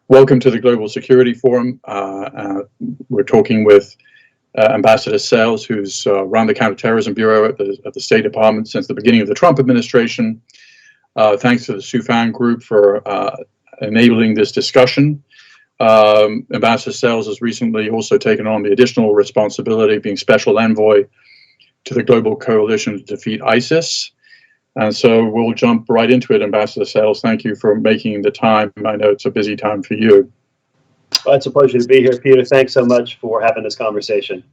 Welcome to the Global Security Forum. We're talking with Ambassador Sales, who's run the Counterterrorism Bureau at the State Department since the beginning of the Trump administration. Thanks to the Sufan Group for enabling this discussion. Ambassador Sales has recently also taken on the additional responsibility of being Special Envoy to the Global Coalition to Defeat ISIS. And so we'll jump right into it, Ambassador Sales. Thank you for making the time. I know it's a busy time for you. Well, it's a pleasure to be here, Peter. Thanks so much for having this conversation.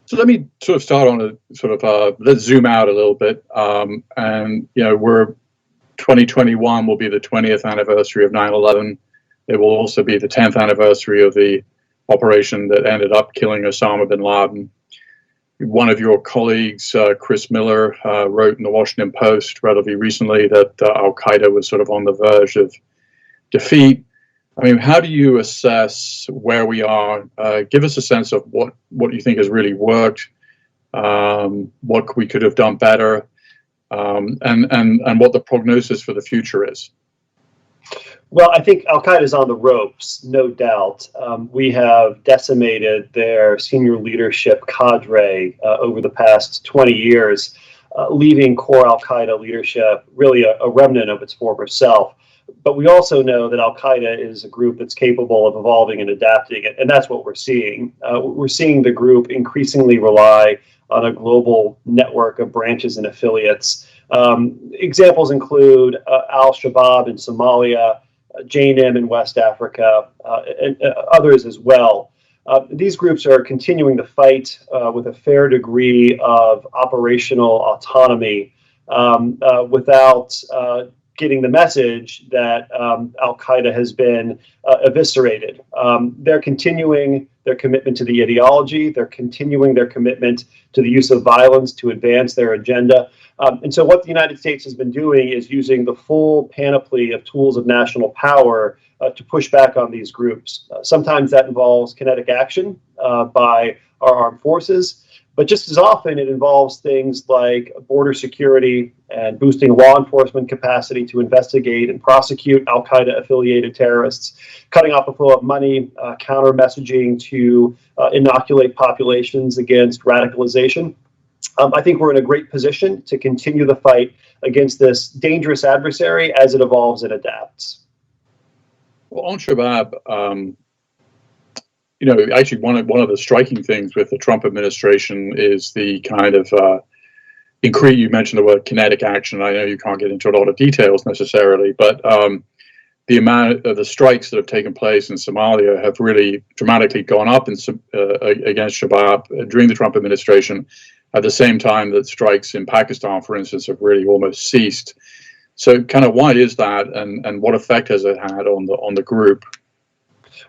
So let me sort of start on a sort of, let's zoom out a little bit. And, you know, 2021 will be the 20th anniversary of 9/11. It will also be the 10th anniversary of the operation that ended up killing Osama bin Laden. One of your colleagues, Chris Miller, wrote in the Washington Post relatively recently that Al-Qaeda was sort of on the verge of defeat. I mean, how do you assess where we are? Give us a sense of what you think has really worked, what we could have done better, and what the prognosis for the future is. Well, I think Al-Qaeda is on the ropes, no doubt. We have decimated their senior leadership cadre over the past 20 years, leaving core Al-Qaeda leadership really a remnant of its former self. But we also know that Al-Qaeda is a group that's capable of evolving and adapting, and that's what we're seeing. We're seeing the group increasingly rely on a global network of branches and affiliates. Examples include Al-Shabaab in Somalia, JNM in West Africa, and others as well. These groups are continuing to fight with a fair degree of operational autonomy without getting the message that Al-Qaeda has been eviscerated. They're continuing their commitment to the ideology. They're continuing their commitment to the use of violence to advance their agenda. And so what the United States has been doing is using the full panoply of tools of national power to push back on these groups. Sometimes that involves kinetic action by our armed forces, but just as often it involves things like border security and boosting law enforcement capacity to investigate and prosecute Al-Qaeda affiliated terrorists, cutting off the flow of money, counter messaging to inoculate populations against radicalization. I think we're in a great position to continue the fight against this dangerous adversary as it evolves and adapts. Well, on Shabab, you know, actually one of the striking things with the Trump administration is the kind of you mentioned the word kinetic action. I know you can't get into a lot of details necessarily, but the amount of the strikes that have taken place in Somalia have really dramatically gone up against Shabab during the Trump administration, at the same time that strikes in Pakistan, for instance, have really almost ceased. So kind of why is that, and what effect has it had on the group?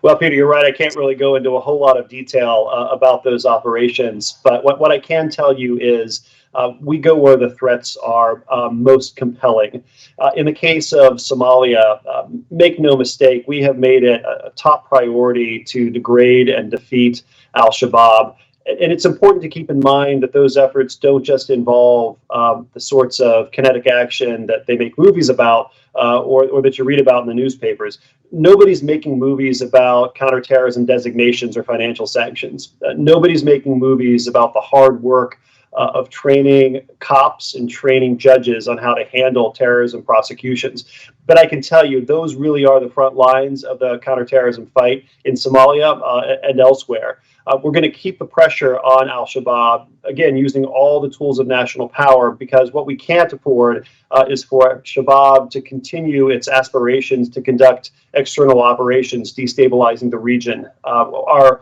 Well, Peter, you're right. I can't really go into a whole lot of detail about those operations, but what I can tell you is we go where the threats are most compelling. In the case of Somalia, make no mistake, we have made it a top priority to degrade and defeat Al-Shabaab. And it's important to keep in mind that those efforts don't just involve the sorts of kinetic action that they make movies about or that you read about in the newspapers. Nobody's making movies about counterterrorism designations or financial sanctions. Nobody's making movies about the hard work of training cops and training judges on how to handle terrorism prosecutions. But I can tell you, those really are the front lines of the counterterrorism fight in Somalia and elsewhere. We're going to keep the pressure on Al-Shabaab, again, using all the tools of national power, because what we can't afford is for Shabaab to continue its aspirations to conduct external operations, destabilizing the region. Our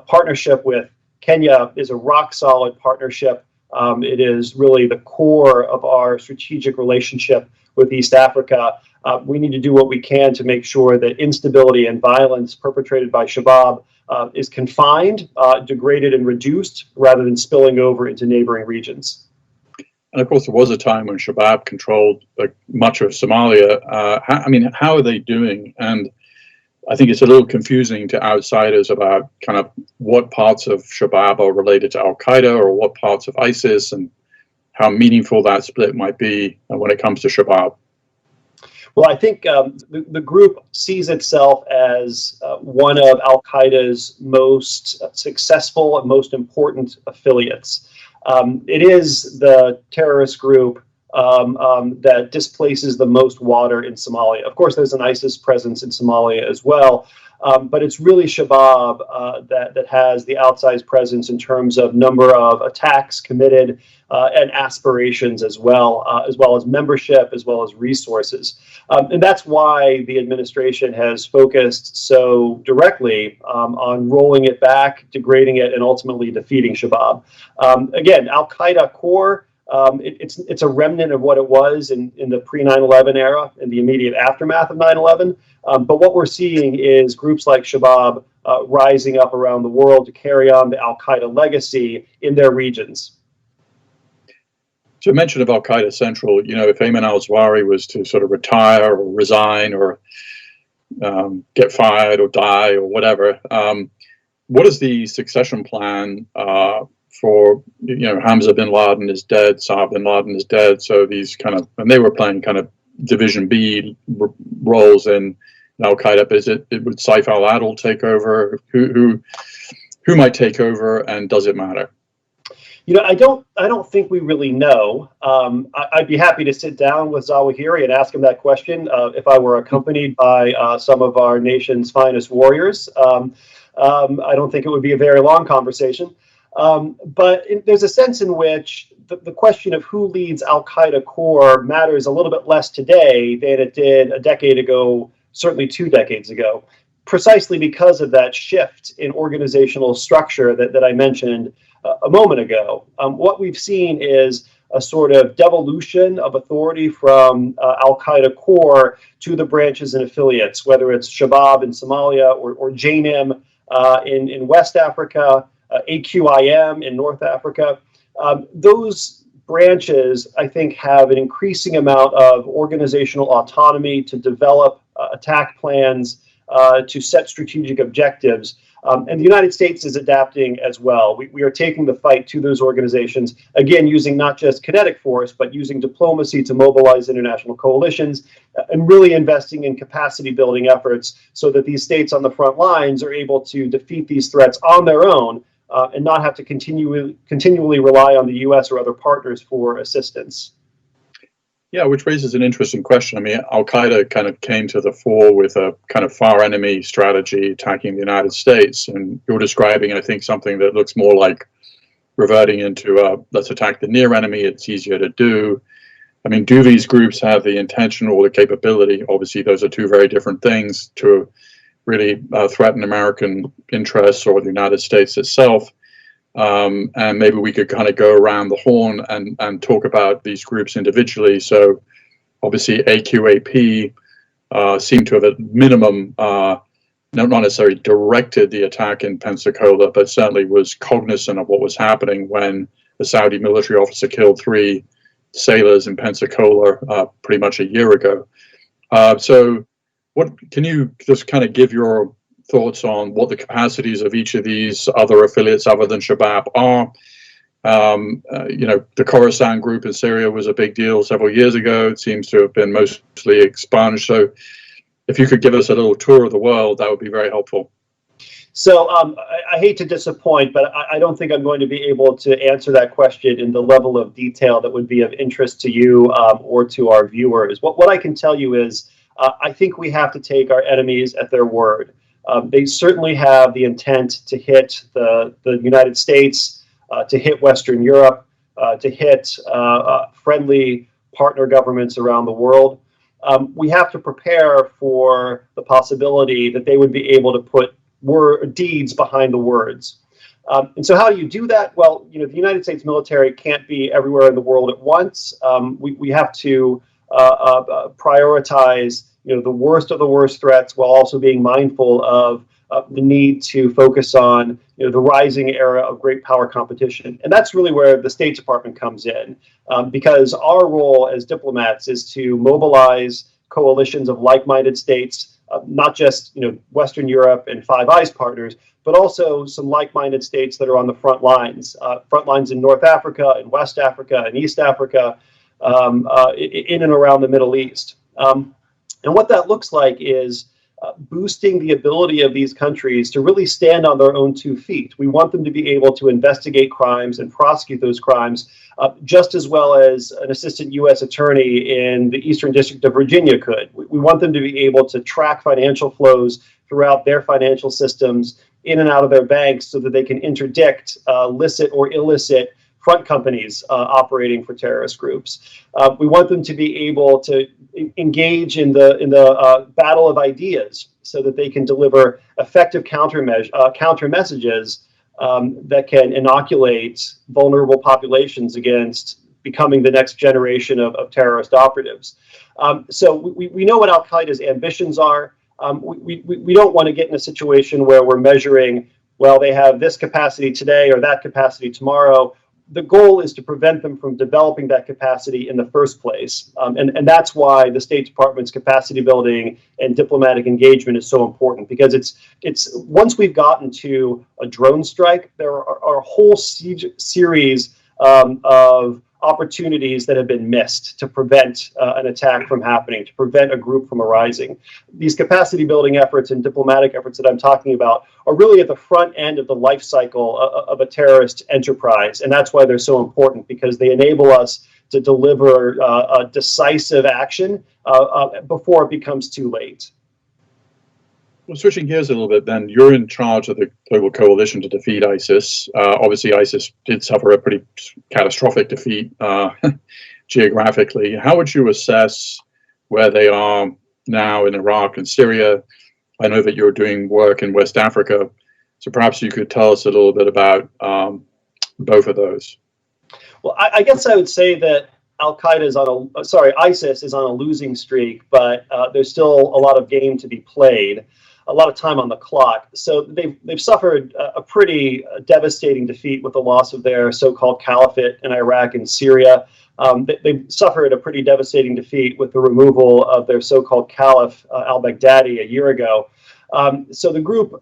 partnership with Kenya is a rock-solid partnership. It is really the core of our strategic relationship with East Africa. We need to do what we can to make sure that instability and violence perpetrated by Shabaab is confined, degraded, and reduced, rather than spilling over into neighboring regions. And of course, there was a time when Shabab controlled much of Somalia. How are they doing? And I think it's a little confusing to outsiders about kind of what parts of Shabab are related to Al-Qaeda or what parts of ISIS, and how meaningful that split might be when it comes to Shabab. Well, I think the group sees itself as one of Al Qaeda's most successful and most important affiliates. It is the terrorist group that displaces the most water in Somalia. Of course, there's an ISIS presence in Somalia as well, but it's really Shabab that has the outsized presence in terms of number of attacks committed and aspirations as well as membership, as well as resources. And that's why the administration has focused so directly on rolling it back, degrading it, and ultimately defeating Shabab. Again, Al Qaeda core. It's a remnant of what it was in the pre-9/11 era, in the immediate aftermath of 9/11. But what we're seeing is groups like Shabab rising up around the world to carry on the Al Qaeda legacy in their regions. So you mentioned of Al Qaeda Central, if Ayman al-Zawahiri was to sort of retire or resign or get fired or die or whatever, what is the succession plan for, Hamza bin Laden is dead, Saad bin Laden is dead, so these and they were playing kind of Division B roles in Al Qaeda. Would Saif al-Adil take over? Who might take over, and does it matter? I don't think we really know. I'd be happy to sit down with Zawahiri and ask him that question if I were accompanied by some of our nation's finest warriors. I don't think it would be a very long conversation. But there's a sense in which the question of who leads Al Qaeda core matters a little bit less today than it did a decade ago, certainly 2 decades ago, precisely because of that shift in organizational structure that I mentioned a moment ago. What we've seen is a sort of devolution of authority from Al Qaeda core to the branches and affiliates, whether it's Shabab in Somalia or JNIM in West Africa, AQIM in North Africa. Those branches, I think, have an increasing amount of organizational autonomy to develop attack plans, to set strategic objectives. And the United States is adapting as well. We are taking the fight to those organizations, again, using not just kinetic force, but using diplomacy to mobilize international coalitions and really investing in capacity building efforts so that these states on the front lines are able to defeat these threats on their own and not have to continually rely on the U.S. or other partners for assistance. Yeah, which raises an interesting question. I mean, Al Qaeda kind of came to the fore with a kind of far enemy strategy attacking the United States. And you're describing, I think, something that looks more like reverting into let's attack the near enemy. It's easier to do. I mean, do these groups have the intention or the capability? Obviously, those are two very different things to really threaten American interests or the United States itself. And maybe we could kind of go around the horn and talk about these groups individually. So obviously AQAP seemed to have at minimum not necessarily directed the attack in Pensacola, but certainly was cognizant of what was happening when the Saudi military officer killed 3 sailors in Pensacola pretty much a year ago. So what can you just kind of give your thoughts on what the capacities of each of these other affiliates other than Shabab are? The Khorasan group in Syria was a big deal several years ago. It seems to have been mostly expunged. So if you could give us a little tour of the world, that would be very helpful. So I hate to disappoint, but I don't think I'm going to be able to answer that question in the level of detail that would be of interest to you or to our viewers. What I can tell you is I think we have to take our enemies at their word. They certainly have the intent to hit the United States, to hit Western Europe, to hit friendly partner governments around the world. We have to prepare for the possibility that they would be able to put deeds behind the words. And so how do you do that? Well, the United States military can't be everywhere in the world at once. We have to prioritize the worst of the worst threats while also being mindful of the need to focus on the rising era of great power competition. And that's really where the State Department comes in, because our role as diplomats is to mobilize coalitions of like-minded states, not just Western Europe and Five Eyes partners, but also some like-minded states that are on the front lines in North Africa, in West Africa, in East Africa, in and around the Middle East. And what that looks like is boosting the ability of these countries to really stand on their own 2 feet. We want them to be able to investigate crimes and prosecute those crimes just as well as an assistant U.S. attorney in the Eastern District of Virginia could. We want them to be able to track financial flows throughout their financial systems in and out of their banks so that they can interdict licit or illicit front companies operating for terrorist groups. We want them to be able to engage in the battle of ideas so that they can deliver effective counter messages that can inoculate vulnerable populations against becoming the next generation of terrorist operatives. So we know what Al-Qaeda's ambitions are. We don't want to get in a situation where we're measuring, well, they have this capacity today or that capacity tomorrow. The goal is to prevent them from developing that capacity in the first place. And that's why the State Department's capacity building and diplomatic engagement is so important, because it's once we've gotten to a drone strike, there are a whole series of opportunities that have been missed to prevent an attack from happening, to prevent a group from arising. These capacity building efforts and diplomatic efforts that I'm talking about are really at the front end of the life cycle of a terrorist enterprise. And that's why they're so important, because they enable us to deliver a decisive action before it becomes too late. Well, switching gears a little bit, then, you're in charge of the global coalition to defeat ISIS. Obviously, ISIS did suffer a pretty catastrophic defeat geographically. How would you assess where they are now in Iraq and Syria? I know that you're doing work in West Africa, so perhaps you could tell us a little bit about both of those. Well, I guess I would say that ISIS is on a losing streak, but there's still a lot of game to be played, a lot of time on the clock. So they've suffered a pretty devastating defeat with the loss of their so-called caliphate in Iraq and Syria. They've suffered a pretty devastating defeat with the removal of their so-called caliph al-Baghdadi a year ago. So the group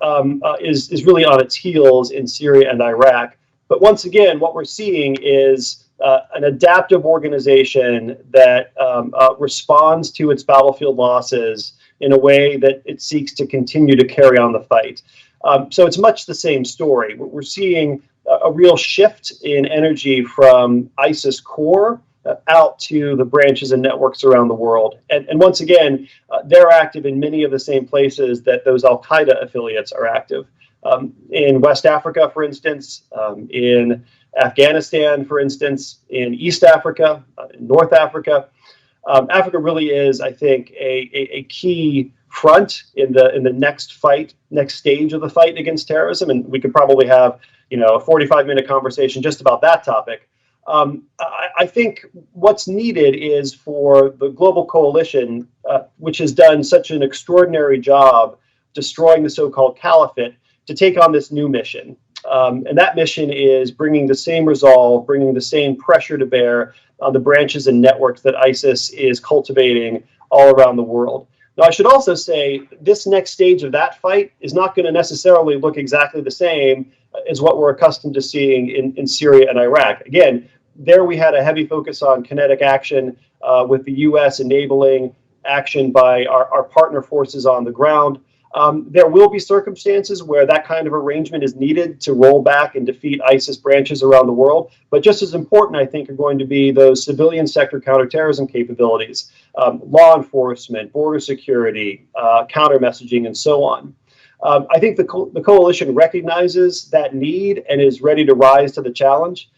is really on its heels in Syria and Iraq. But once again, what we're seeing is an adaptive organization that responds to its battlefield losses in a way that it seeks to continue to carry on the fight. So it's much the same story. We're seeing a real shift in energy from ISIS core out to the branches and networks around the world. And once again, they're active in many of the same places that those Al-Qaeda affiliates are active. In West Africa, for instance, in Afghanistan, for instance, in East Africa, in North Africa. Africa really is, I think, a key front in the next stage of the fight against terrorism, and we could probably have a 45-minute conversation just about that topic. I think what's needed is for the global coalition, which has done such an extraordinary job destroying the so-called caliphate, to take on this new mission. And that mission is bringing the same resolve, bringing the same pressure to bear on the branches and networks that ISIS is cultivating all around the world. Now, I should also say this next stage of that fight is not going to necessarily look exactly the same as what we're accustomed to seeing in Syria and Iraq. Again, there we had a heavy focus on kinetic action with the U.S. enabling action by our partner forces on the ground. There will be circumstances where that kind of arrangement is needed to roll back and defeat ISIS branches around the world. But just as important, I think, are going to be those civilian sector counterterrorism capabilities, law enforcement, border security, counter messaging, and so on. I think the coalition recognizes that need and is ready to rise to the challenge.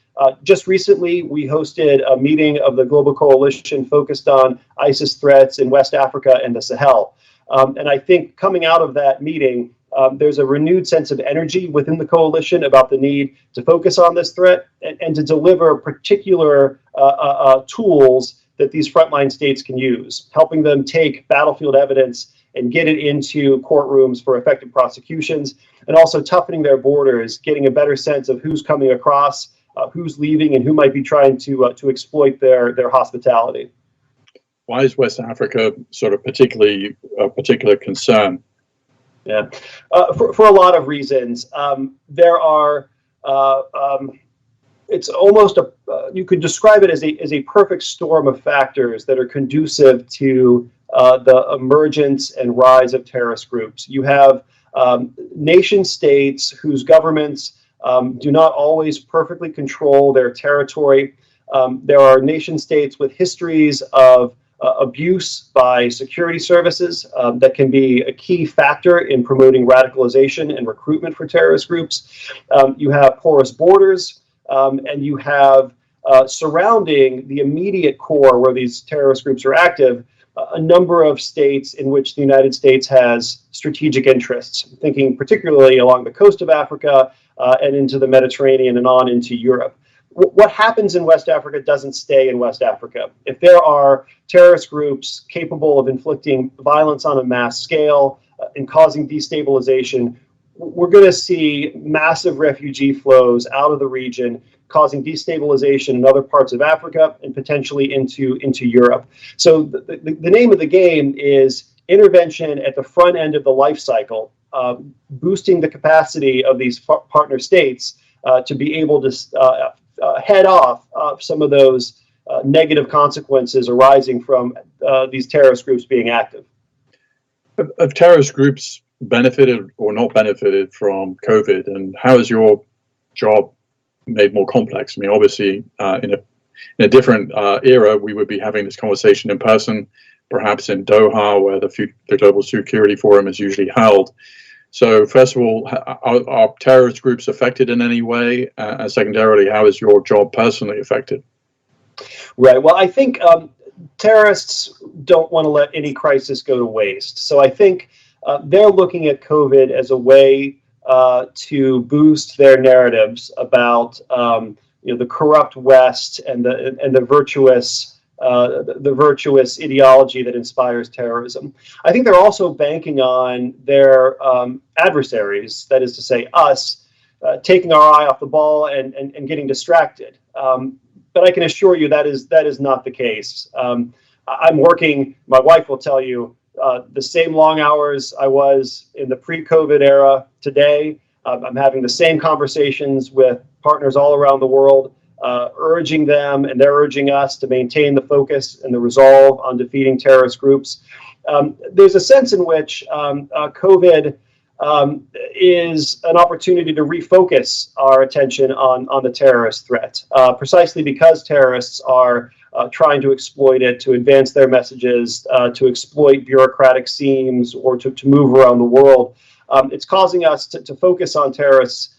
Just recently, we hosted a meeting of the Global Coalition focused on ISIS threats in West Africa and the Sahel. And I think coming out of that meeting, there's a renewed sense of energy within the coalition about the need to focus on this threat and to deliver particular tools that these frontline states can use, helping them take battlefield evidence and get it into courtrooms for effective prosecutions, and also toughening their borders, getting a better sense of who's coming across, who's leaving, and who might be trying to exploit their hospitality. Why is West Africa sort of particularly a particular concern? Yeah, for a lot of reasons. There are, it's almost you could describe it as a perfect storm of factors that are conducive to the emergence and rise of terrorist groups. You have nation states whose governments do not always perfectly control their territory. There are nation states with histories of abuse by security services that can be a key factor in promoting radicalization and recruitment for terrorist groups. You have porous borders, and you have surrounding the immediate core where these terrorist groups are active, a number of states in which the United States has strategic interests, thinking particularly along the coast of Africa and into the Mediterranean and on into Europe. What happens in West Africa doesn't stay in West Africa. If there are terrorist groups capable of inflicting violence on a mass scale and causing destabilization, we're going to see massive refugee flows out of the region, causing destabilization in other parts of Africa and potentially into Europe. So the name of the game is intervention at the front end of the life cycle, boosting the capacity of these partner states to be able to head off some of those negative consequences arising from these terrorist groups being active. Have terrorist groups benefited or not benefited from COVID, and how is your job made more complex? I mean, obviously, in a different era, we would be having this conversation in person, perhaps in Doha, where the Global Security Forum is usually held. So, first of all, are terrorist groups affected in any way? And secondarily, how is your job personally affected? Right. Well, I think terrorists don't want to let any crisis go to waste. So I think they're looking at COVID as a way to boost their narratives about the corrupt West and the virtuous ideology that inspires terrorism. I think they're also banking on their adversaries, that is to say, us, taking our eye off the ball and getting distracted. But I can assure you that is not the case. I'm working, my wife will tell you, the same long hours I was in the pre-COVID era today. I'm having the same conversations with partners all around the world, urging them, and they're urging us to maintain the focus and the resolve on defeating terrorist groups. There's a sense in which COVID is an opportunity to refocus our attention on the terrorist threat, precisely because terrorists are trying to exploit it to advance their messages, to exploit bureaucratic seams, or to move around the world. It's causing us to focus on terrorists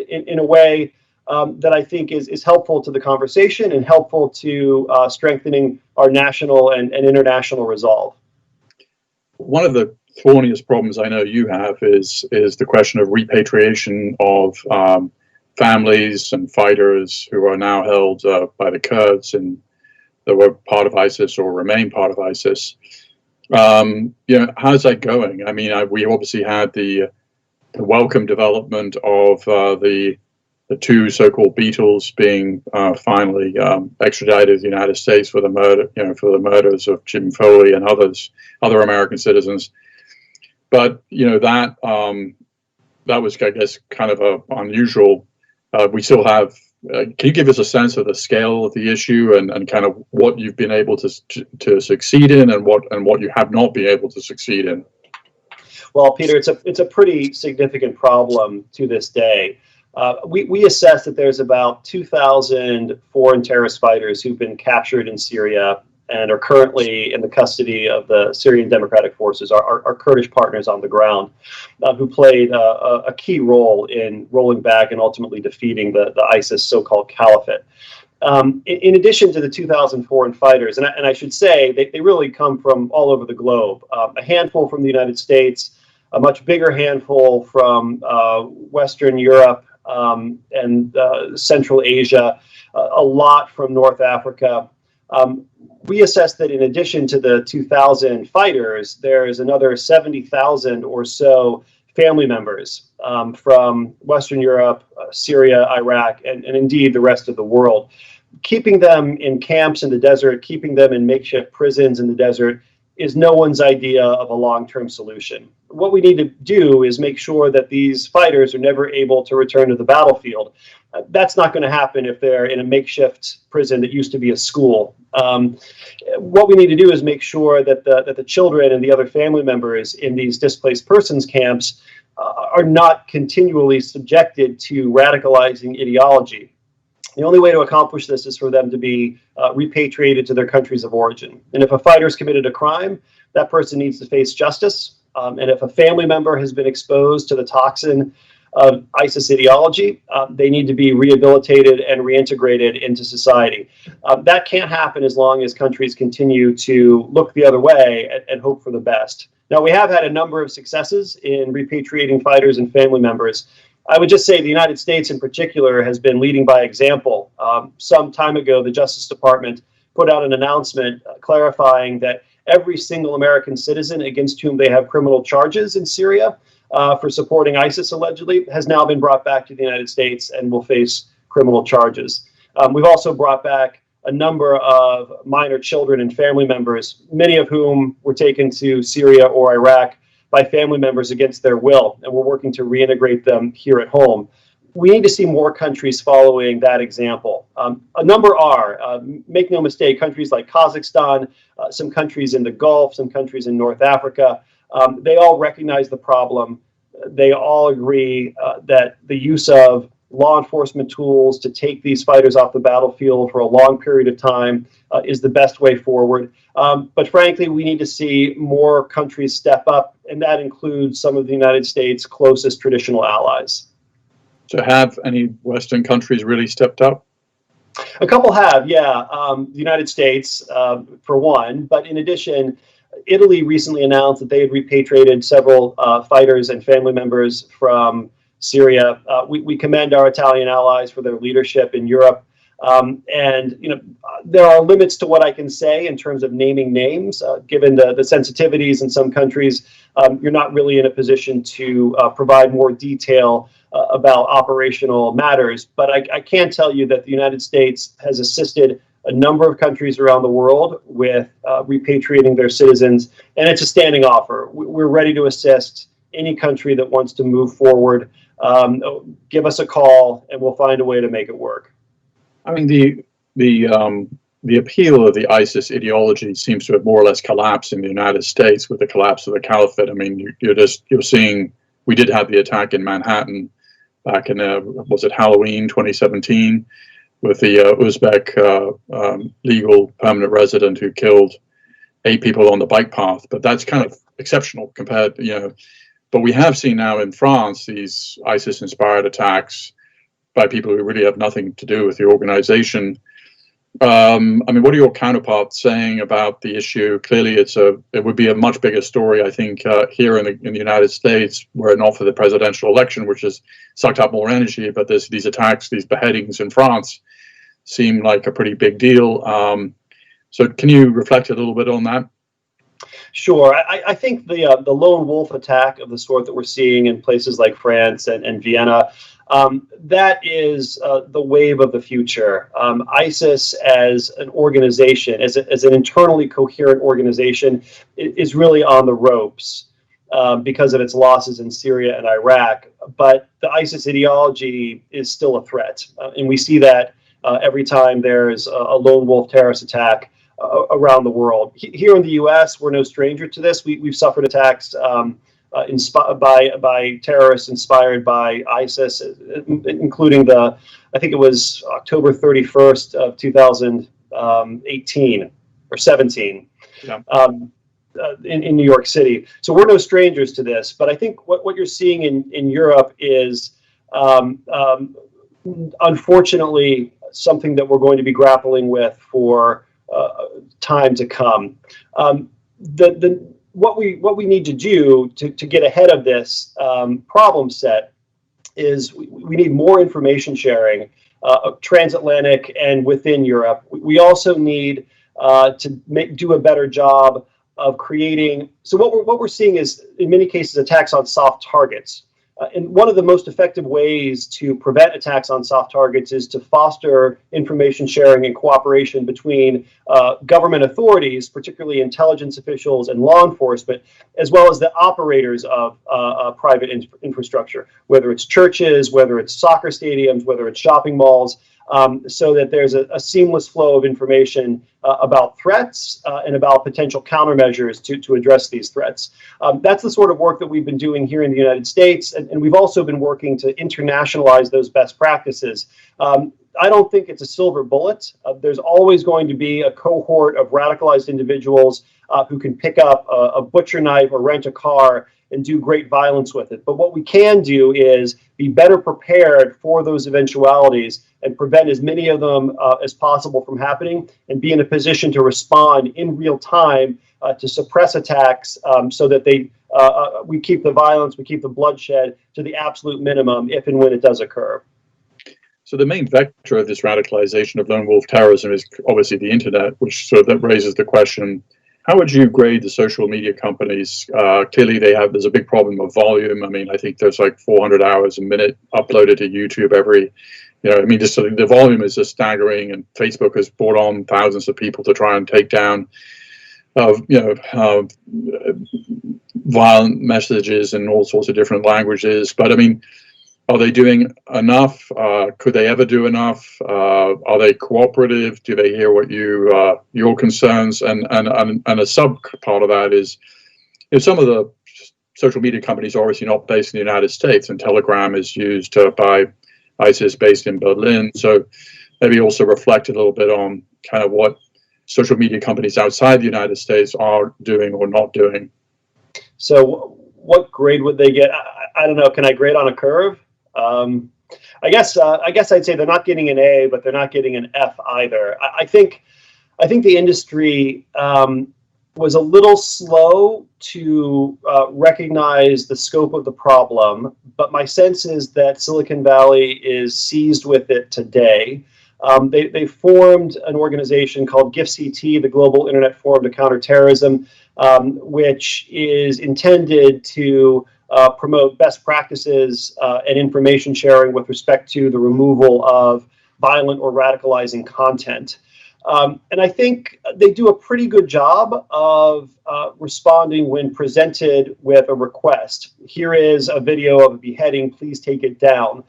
in a way that I think is helpful to the conversation and helpful to strengthening our national and international resolve. One of the thorniest problems I know you have is the question of repatriation of families and fighters who are now held by the Kurds and that were part of ISIS or remain part of ISIS. How's that going? I mean, we obviously had the welcome development of the two so-called Beatles being finally extradited to the United States for the murders of Jim Foley and other American citizens. But that was, I guess, kind of unusual. We still have. Can you give us a sense of the scale of the issue and kind of what you've been able to succeed in and what you have not been able to succeed in? Well, Peter, it's a pretty significant problem to this day. We assess that there's about 2,000 foreign terrorist fighters who've been captured in Syria and are currently in the custody of the Syrian Democratic Forces, our Kurdish partners on the ground, who played a key role in rolling back and ultimately defeating the ISIS so-called caliphate. In addition to the 2,000 foreign fighters, and I should say they really come from all over the globe, a handful from the United States, a much bigger handful from Western Europe and Central Asia, a lot from North Africa. We assess that in addition to the 2,000 fighters, there's another 70,000 or so family members from Western Europe, Syria, Iraq, and indeed the rest of the world. Keeping them in camps in the desert, keeping them in makeshift prisons in the desert is no one's idea of a long-term solution. What we need to do is make sure that these fighters are never able to return to the battlefield. That's not going to happen if they're in a makeshift prison that used to be a school. What we need to do is make sure that the children and the other family members in these displaced persons camps are not continually subjected to radicalizing ideology. The only way to accomplish this is for them to be repatriated to their countries of origin. And if a fighter's committed a crime, that person needs to face justice. And if a family member has been exposed to the toxin of ISIS ideology, they need to be rehabilitated and reintegrated into society. That can't happen as long as countries continue to look the other way and hope for the best. Now, we have had a number of successes in repatriating fighters and family members. I would just say the United States in particular has been leading by example. Some time ago, the Justice Department put out an announcement clarifying that every single American citizen against whom they have criminal charges in Syria for supporting ISIS allegedly has now been brought back to the United States and will face criminal charges. We've also brought back a number of minor children and family members, many of whom were taken to Syria or Iraq by family members against their will, and we're working to reintegrate them here at home. We need to see more countries following that example. A number are, make no mistake, countries like Kazakhstan, some countries in the Gulf, some countries in North Africa, they all recognize the problem. They all agree that the use of law enforcement tools to take these fighters off the battlefield for a long period of time is the best way forward. But frankly, we need to see more countries step up, and that includes some of the United States' closest traditional allies. So have any Western countries really stepped up? A couple have, yeah. The United States, for one, but in addition, Italy recently announced that they had repatriated several fighters and family members from Syria. We commend our Italian allies for their leadership in Europe. And there are limits to what I can say in terms of naming names, given the sensitivities in some countries. You're not really in a position to provide more detail about operational matters. But I can tell you that the United States has assisted a number of countries around the world with repatriating their citizens, and it's a standing offer. We're ready to assist any country that wants to move forward. Give us a call, and we'll find a way to make it work. I mean, the appeal of the ISIS ideology seems to have more or less collapsed in the United States with the collapse of the caliphate. I mean, you're seeing, we did have the attack in Manhattan back in was it Halloween 2017 with the Uzbek legal permanent resident who killed 8 people on the bike path. But that's kind of exceptional compared, But we have seen now in France these ISIS-inspired attacks by people who really have nothing to do with the organization. I mean, what are your counterparts saying about the issue? Clearly, it would be a much bigger story, I think, here in the United States, were it not for the presidential election, which has sucked up more energy. But these attacks, these beheadings in France, seem like a pretty big deal. So, can you reflect a little bit on that? Sure. I think the lone wolf attack of the sort that we're seeing in places like France and Vienna, that is the wave of the future. ISIS as an organization, as an internally coherent organization, is really on the ropes because of its losses in Syria and Iraq. But the ISIS ideology is still a threat. And we see that every time there's a lone wolf terrorist attack around the world. Here in the U.S., we're no stranger to this. We've suffered attacks by terrorists inspired by ISIS, including I think it was October 31st of 2018 or 17 in New York City. So we're no strangers to this. But I think what you're seeing in Europe is unfortunately something that we're going to be grappling with for time to come. What we need to do to get ahead of this problem set is we need more information sharing, transatlantic and within Europe. We also need to do a better job of creating. So what we're seeing is in many cases attacks on soft targets. And one of the most effective ways to prevent attacks on soft targets is to foster information sharing and cooperation between government authorities, particularly intelligence officials and law enforcement, as well as the operators of private infrastructure, whether it's churches, whether it's soccer stadiums, whether it's shopping malls, so that there's a seamless flow of information about threats and about potential countermeasures to address these threats. That's the sort of work that we've been doing here in the United States, and we've also been working to internationalize those best practices. I don't think it's a silver bullet. There's always going to be a cohort of radicalized individuals who can pick up a butcher knife or rent a car and do great violence with it. But what we can do is be better prepared for those eventualities and prevent as many of them as possible from happening, and be in a position to respond in real time to suppress attacks so that we keep the violence, we keep the bloodshed to the absolute minimum if and when it does occur. So the main vector of this radicalization of lone wolf terrorism is obviously the internet, which sort of that raises the question: how would you grade the social media companies? Clearly, there's a big problem of volume. I mean, I think there's like 400 hours a minute uploaded to YouTube every. Just the volume is just staggering, and Facebook has brought on thousands of people to try and take down, violent messages in all sorts of different languages. But I mean, are they doing enough? Could they ever do enough? Are they cooperative? Do they hear what your concerns? And a sub part of that is, some of the social media companies are obviously not based in the United States, and Telegram is used by ISIS based in Berlin. So maybe also reflect a little bit on kind of what social media companies outside the United States are doing or not doing. So what grade would they get? I don't know. Can I grade on a curve? I guess I'd say they're not getting an A, but they're not getting an F either. I think the industry was a little slow to recognize the scope of the problem, but my sense is that Silicon Valley is seized with it today. They formed an organization called GIFCT, the Global Internet Forum to Counterterrorism, which is intended to promote best practices and information sharing with respect to the removal of violent or radicalizing content. And I think they do a pretty good job of responding when presented with a request. Here is a video of a beheading, please take it down.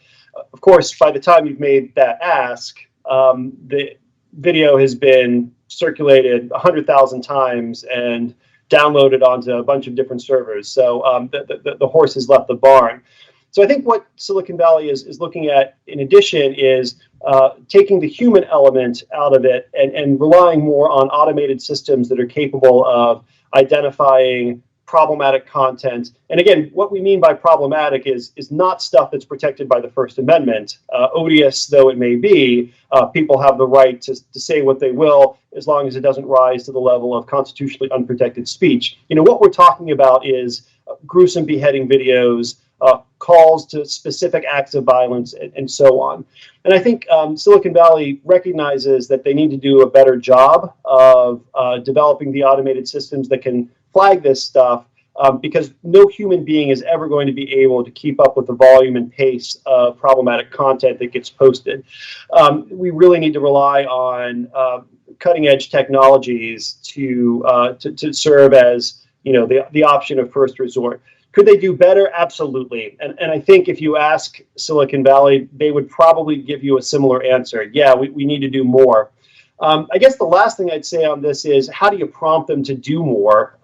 Of course, by the time you've made that ask, the video has been circulated 100,000 times and downloaded onto a bunch of different servers. So the horse has left the barn. So I think what Silicon Valley is looking at, in addition, is taking the human element out of it and relying more on automated systems that are capable of identifying problematic content. And again, what we mean by problematic is not stuff that's protected by the First Amendment. Odious though it may be, people have the right to say what they will, as long as it doesn't rise to the level of constitutionally unprotected speech. What we're talking about is gruesome beheading videos, calls to specific acts of violence, and so on. And I think Silicon Valley recognizes that they need to do a better job of developing the automated systems that can flag this stuff, because no human being is ever going to be able to keep up with the volume and pace of problematic content that gets posted. We really need to rely on cutting-edge technologies to serve as the option of first resort. Could they do better? Absolutely. And I think if you ask Silicon Valley, they would probably give you a similar answer. Yeah, we need to do more. I guess the last thing I'd say on this is, how do you prompt them to do more?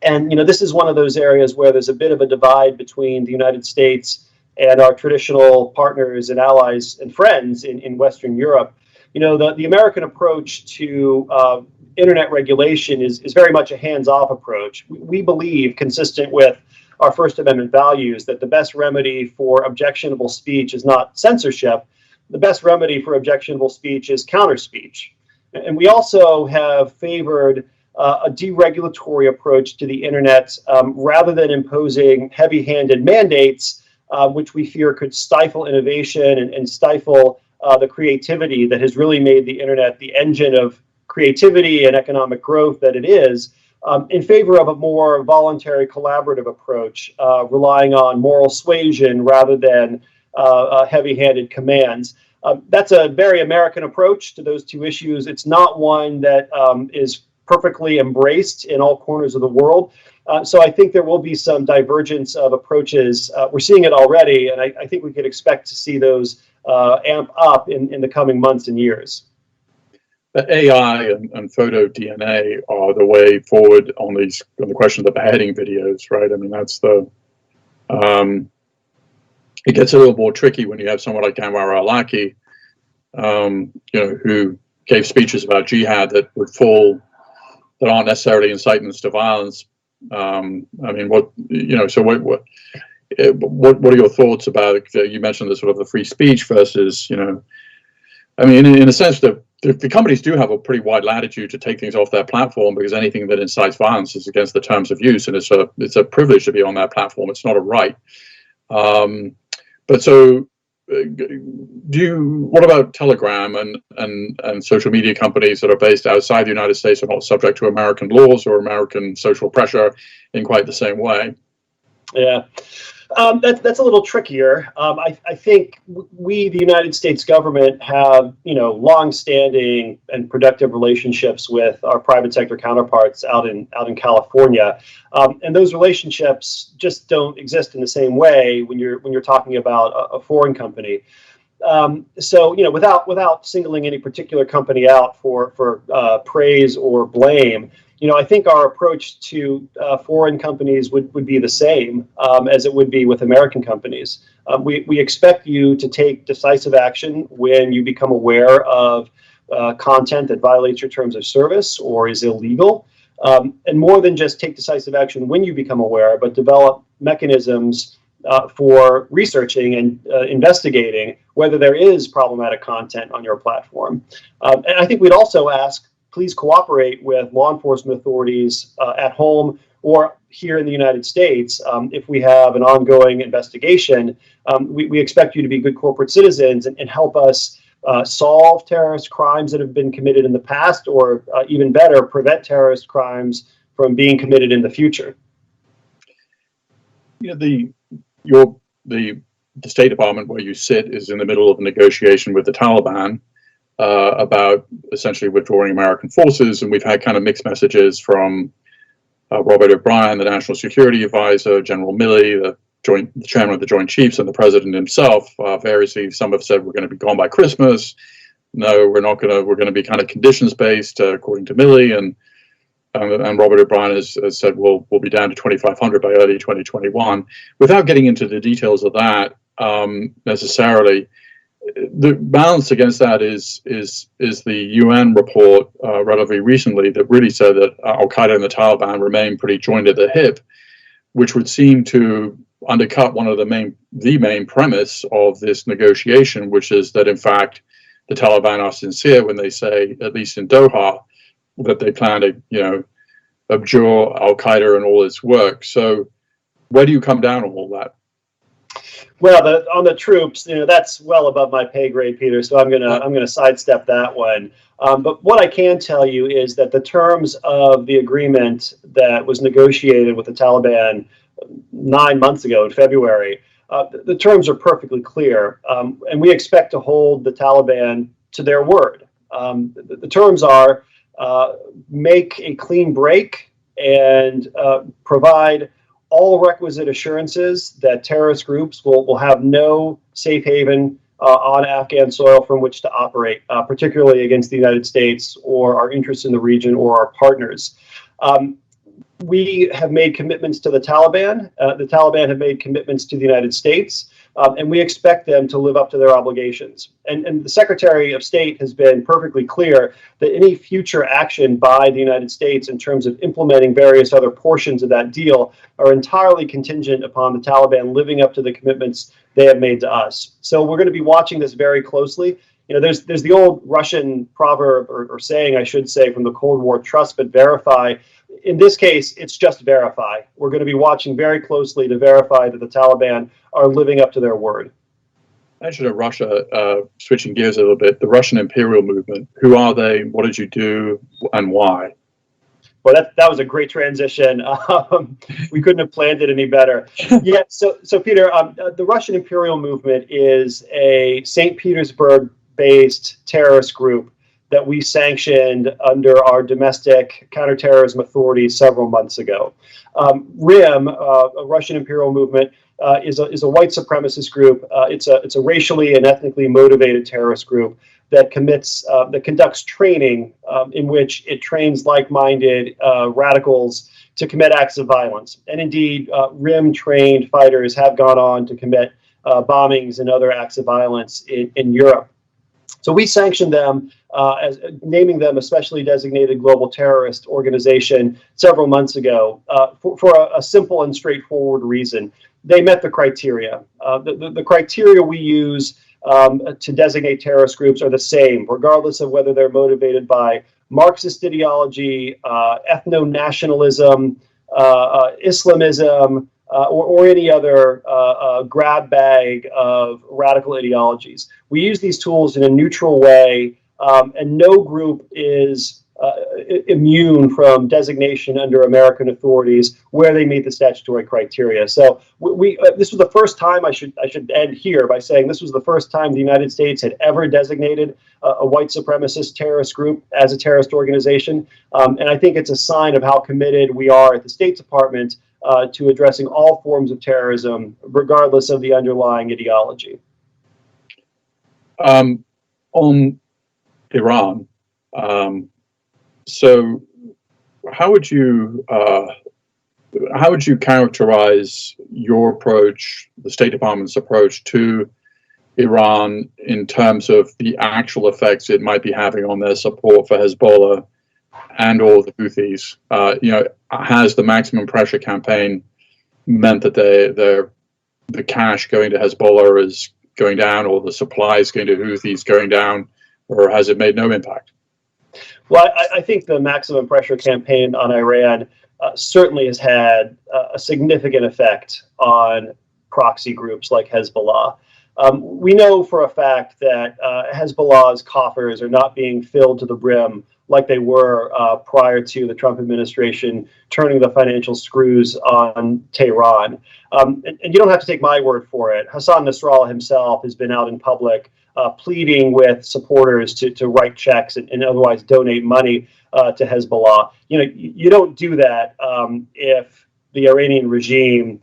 And this is one of those areas where there's a bit of a divide between the United States and our traditional partners and allies and friends in Western Europe. The American approach to internet regulation is very much a hands-off approach. We believe, consistent with our First Amendment values, that the best remedy for objectionable speech is not censorship. The best remedy for objectionable speech is counter-speech. And we also have favored a deregulatory approach to the internet rather than imposing heavy-handed mandates, which we fear could stifle innovation and stifle the creativity that has really made the internet the engine of creativity and economic growth that it is. in favor of a more voluntary collaborative approach, relying on moral suasion rather than heavy-handed commands. That's a very American approach to those two issues. It's not one that is perfectly embraced in all corners of the world. So I think there will be some divergence of approaches. We're seeing it already, and I think we could expect to see those amp up in the coming months and years. The AI and photo DNA are the way forward on the question of the beheading videos, right? I mean, that's the it gets a little more tricky when you have someone like Anwar al-Awlaki, who gave speeches about jihad that aren't necessarily incitements to violence. I mean, so what are your thoughts about? You mentioned the sort of the free speech versus, I mean, in a sense, the companies do have a pretty wide latitude to take things off their platform because anything that incites violence is against the terms of use, and it's a privilege to be on that platform. It's not a right. But so, what about Telegram and social media companies that are based outside the United States are not subject to American laws or American social pressure in quite the same way? Yeah. That's a little trickier. I think we, the United States government, have long-standing and productive relationships with our private sector counterparts out in California, and those relationships just don't exist in the same way when you're talking about a foreign company. So without singling any particular company out for praise or blame, I think our approach to foreign companies would be the same as it would be with American companies. We expect you to take decisive action when you become aware of content that violates your terms of service or is illegal. And more than just take decisive action when you become aware, but develop mechanisms for researching and investigating whether there is problematic content on your platform. And I think we'd also ask, please cooperate with law enforcement authorities at home or here in the United States. If we have an ongoing investigation, we expect you to be good corporate citizens and help us solve terrorist crimes that have been committed in the past, or even better, prevent terrorist crimes from being committed in the future. The State Department where you sit is in the middle of a negotiation with the Taliban about essentially withdrawing American forces, and we've had kind of mixed messages from Robert O'Brien, the National Security Advisor, General Milley, the chairman of the Joint Chiefs, and the president himself. Variously, some have said we're going to be gone by Christmas. No, we're not going to. We're going to be kind of conditions based, according to Milley, and Robert O'Brien has said we'll be down to 2,500 by early 2021. Without getting into the details of that necessarily, the balance against that is the UN report relatively recently that really said that Al Qaeda and the Taliban remain pretty joined at the hip, which would seem to undercut one of the main premise of this negotiation, which is that in fact the Taliban are sincere when they say, at least in Doha, that they plan to abjure Al Qaeda and all its work. So where do you come down on all that? Well, on the troops, that's well above my pay grade, Peter. So I'm gonna sidestep that one. But what I can tell you is that the terms of the agreement that was negotiated with the Taliban 9 months ago in February, the terms are perfectly clear, and we expect to hold the Taliban to their word. The terms are make a clean break and provide all requisite assurances that terrorist groups will have no safe haven on Afghan soil from which to operate, particularly against the United States or our interests in the region or our partners. We have made commitments to the Taliban. The Taliban have made commitments to the United States, and we expect them to live up to their obligations. And the Secretary of State has been perfectly clear that any future action by the United States in terms of implementing various other portions of that deal are entirely contingent upon the Taliban living up to the commitments they have made to us. So we're going to be watching this very closely. There's the old Russian proverb or saying, I should say, from the Cold War, trust but verify. In this case, it's just verify. We're going to be watching very closely to verify that the Taliban are living up to their word. Mention of Russia, switching gears a little bit, the Russian Imperial movement. Who are they? What did you do? And why? Well, that was a great transition. We couldn't have planned it any better. Yeah. So Peter, the Russian Imperial movement is a St. Petersburg-based terrorist group that we sanctioned under our domestic counterterrorism authority several months ago. RIM, a Russian Imperial movement, is a white supremacist group. It's a racially and ethnically motivated terrorist group that conducts training in which it trains like-minded radicals to commit acts of violence. And indeed, RIM-trained fighters have gone on to commit bombings and other acts of violence in Europe. So we sanctioned them, as naming them a specially designated global terrorist organization several months ago for a simple and straightforward reason. They met the criteria. The criteria we use to designate terrorist groups are the same, regardless of whether they're motivated by Marxist ideology, ethno-nationalism, Islamism, or any other grab bag of radical ideologies. We use these tools in a neutral way, and no group is immune from designation under American authorities where they meet the statutory criteria. So this was the first time, I should end here by saying this was the first time the United States had ever designated a white supremacist terrorist group as a terrorist organization. And I think it's a sign of how committed we are at the State Department to addressing all forms of terrorism, regardless of the underlying ideology. On Iran, so how would you characterize your approach, the State Department's approach to Iran in terms of the actual effects it might be having on their support for Hezbollah and or the Houthis? Has the maximum pressure campaign meant that the cash going to Hezbollah is going down, or the supplies going to Houthis going down, or has it made no impact? Well, I think the maximum pressure campaign on Iran certainly has had a significant effect on proxy groups like Hezbollah. We know for a fact that Hezbollah's coffers are not being filled to the brim like they were prior to the Trump administration turning the financial screws on Tehran. And you don't have to take my word for it. Hassan Nasrallah himself has been out in public pleading with supporters to write checks and otherwise donate money to Hezbollah. You don't do that if the Iranian regime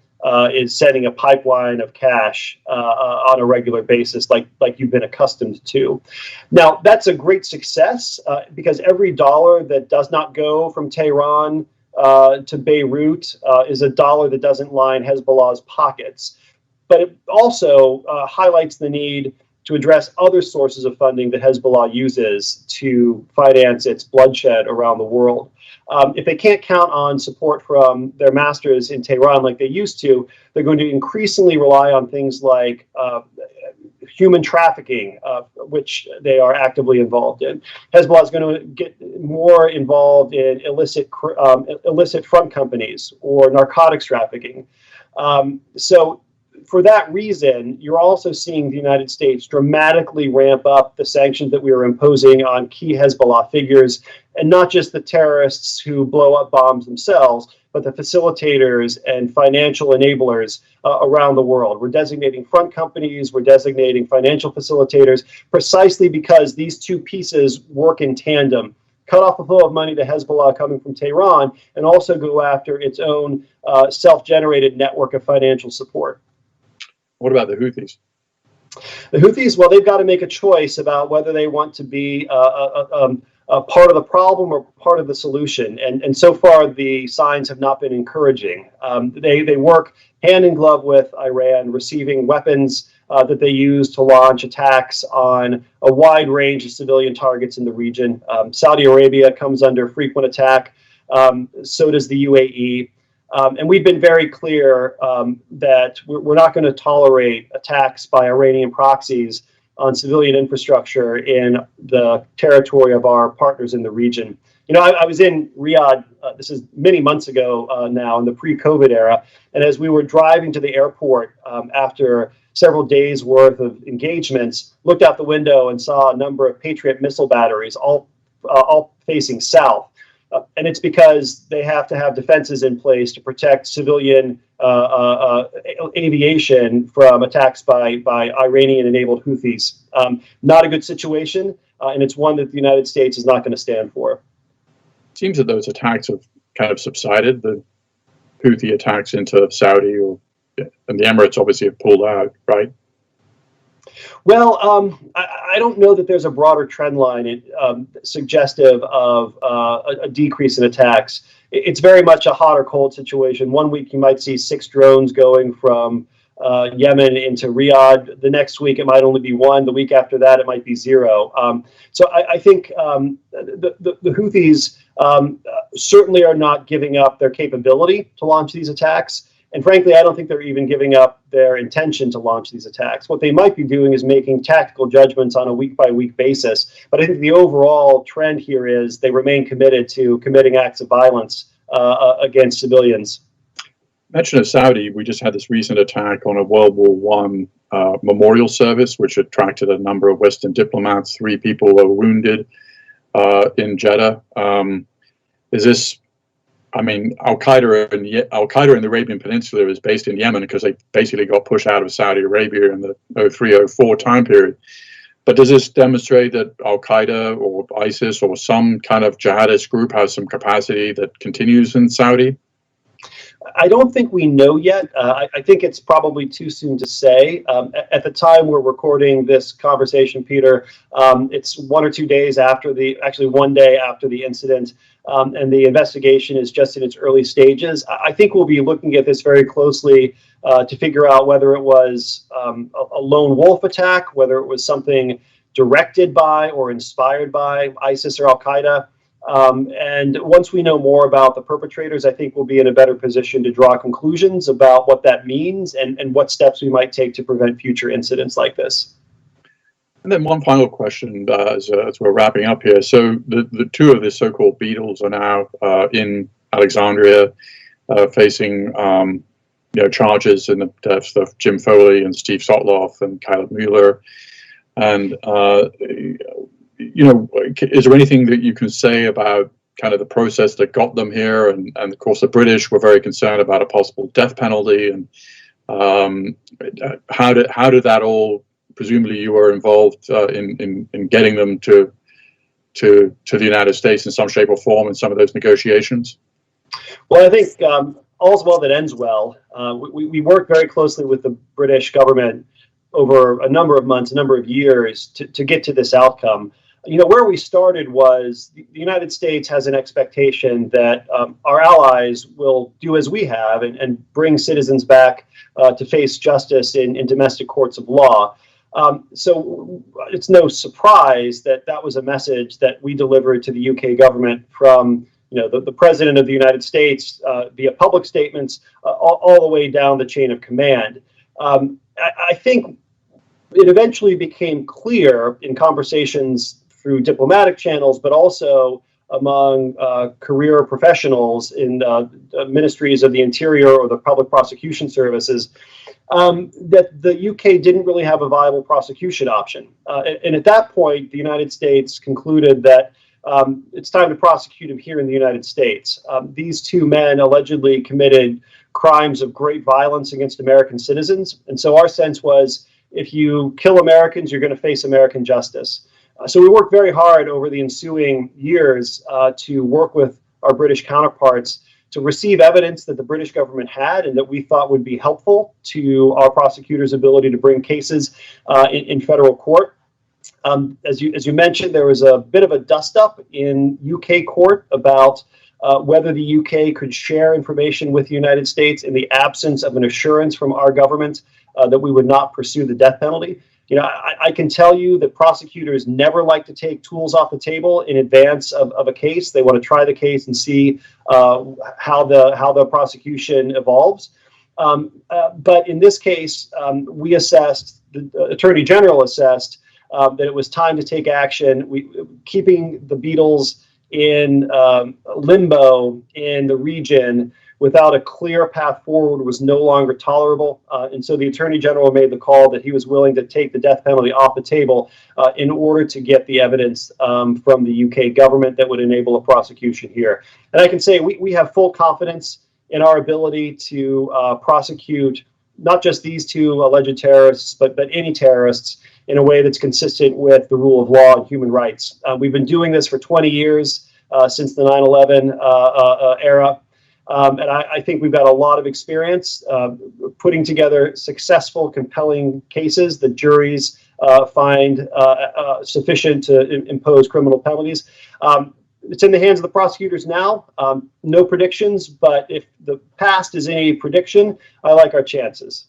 is sending a pipeline of cash on a regular basis, like you've been accustomed to. Now, that's a great success because every dollar that does not go from Tehran to Beirut is a dollar that doesn't line Hezbollah's pockets. But it also highlights the need to address other sources of funding that Hezbollah uses to finance its bloodshed around the world. If they can't count on support from their masters in Tehran like they used to, they're going to increasingly rely on things like human trafficking, which they are actively involved in. Hezbollah is going to get more involved in illicit front companies or narcotics trafficking. So for that reason, you're also seeing the United States dramatically ramp up the sanctions that we are imposing on key Hezbollah figures, and not just the terrorists who blow up bombs themselves, but the facilitators and financial enablers around the world. We're designating front companies, we're designating financial facilitators, precisely because these two pieces work in tandem. Cut off the flow of money to Hezbollah coming from Tehran, and also go after its own self-generated network of financial support. What about the Houthis? The Houthis, well, they've got to make a choice about whether they want to be a part of the problem or part of the solution. And so far, the signs have not been encouraging. They work hand in glove with Iran, receiving weapons that they use to launch attacks on a wide range of civilian targets in the region. Saudi Arabia comes under frequent attack. So does the UAE. And we've been very clear that we're not going to tolerate attacks by Iranian proxies on civilian infrastructure in the territory of our partners in the region. I was in Riyadh, this is many months ago now, in the pre-COVID era, and as we were driving to the airport after several days worth of engagements, looked out the window and saw a number of Patriot missile batteries all facing south. And it's because they have to have defenses in place to protect civilian aviation from attacks by Iranian-enabled Houthis. Not a good situation, and it's one that the United States is not going to stand for. It seems that those attacks have kind of subsided, the Houthi attacks into Saudi, and the Emirates obviously have pulled out, right? Well, I don't know that there's a broader trend line suggestive of a decrease in attacks. It's very much a hot or cold situation. One week you might see 6 drones going from Yemen into Riyadh. The next week it might only be 1. The week after that it might be 0. So I think the Houthis certainly are not giving up their capability to launch these attacks. And frankly, I don't think they're even giving up their intention to launch these attacks. What they might be doing is making tactical judgments on a week-by-week basis. But I think the overall trend here is they remain committed to committing acts of violence against civilians. Mention of Saudi, we just had this recent attack on a World War I memorial service, which attracted a number of Western diplomats. 3 people were wounded in Jeddah. Is this... I mean, Al-Qaeda in the Arabian Peninsula is based in Yemen because they basically got pushed out of Saudi Arabia in the 03-04 time period. But does this demonstrate that Al-Qaeda or ISIS or some kind of jihadist group has some capacity that continues in Saudi? I don't think we know yet. I think it's probably too soon to say. At the time we're recording this conversation, Peter, it's 1 or 2 days after actually 1 day after the incident, and the investigation is just in its early stages. I think we'll be looking at this very closely to figure out whether it was a lone wolf attack, whether it was something directed by or inspired by ISIS or Al-Qaeda. And once we know more about the perpetrators, I think we'll be in a better position to draw conclusions about what that means and what steps we might take to prevent future incidents like this. And then one final question as we're wrapping up here. So the 2 of the so-called Beatles are now in Alexandria facing charges in the deaths of Jim Foley and Steve Sotloff and Caleb Mueller. And is there anything that you can say about kind of the process that got them here? And of course, the British were very concerned about a possible death penalty. And how did that all? Presumably, you were involved in getting them to the United States in some shape or form in some of those negotiations. Well, I think all's well that ends well. We worked very closely with the British government over a number of months, a number of years to get to this outcome. Where we started was the United States has an expectation that our allies will do as we have and bring citizens back to face justice in domestic courts of law. So it's no surprise that that was a message that we delivered to the UK government from the President of the United States via public statements all the way down the chain of command. I think it eventually became clear in conversations through diplomatic channels, but also among career professionals in ministries of the Interior or the public prosecution services, that the UK didn't really have a viable prosecution option. And at that point, the United States concluded that it's time to prosecute him here in the United States. These 2 men allegedly committed crimes of great violence against American citizens. And so our sense was, if you kill Americans, you're going to face American justice. So we worked very hard over the ensuing years to work with our British counterparts to receive evidence that the British government had and that we thought would be helpful to our prosecutors' ability to bring cases in federal court. As you mentioned, there was a bit of a dust-up in UK court about whether the UK could share information with the United States in the absence of an assurance from our government that we would not pursue the death penalty. I can tell you that prosecutors never like to take tools off the table in advance of a case. They want to try the case and see how the prosecution evolves. But in this case, we assessed, the Attorney General assessed that it was time to take action. Keeping the Beatles in limbo in the region without a clear path forward was no longer tolerable. And so the Attorney General made the call that he was willing to take the death penalty off the table in order to get the evidence from the UK government that would enable a prosecution here. And I can say we have full confidence in our ability to prosecute not just these two alleged terrorists, but any terrorists in a way that's consistent with the rule of law and human rights. We've been doing this for 20 years, since the 9/11 era. And I think we've got a lot of experience putting together successful, compelling cases that juries find sufficient to impose criminal penalties. It's in the hands of the prosecutors now. No predictions, but if the past is any prediction, I like our chances.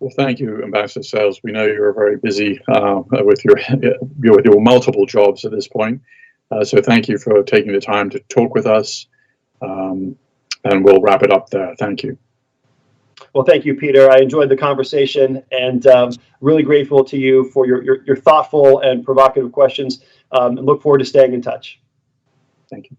Well, thank you, Ambassador Sales. We know you're very busy with your multiple jobs at this point. So thank you for taking the time to talk with us. And we'll wrap it up there. Thank you. Well, thank you, Peter. I enjoyed the conversation, and really grateful to you for your thoughtful and provocative questions. And look forward to staying in touch. Thank you.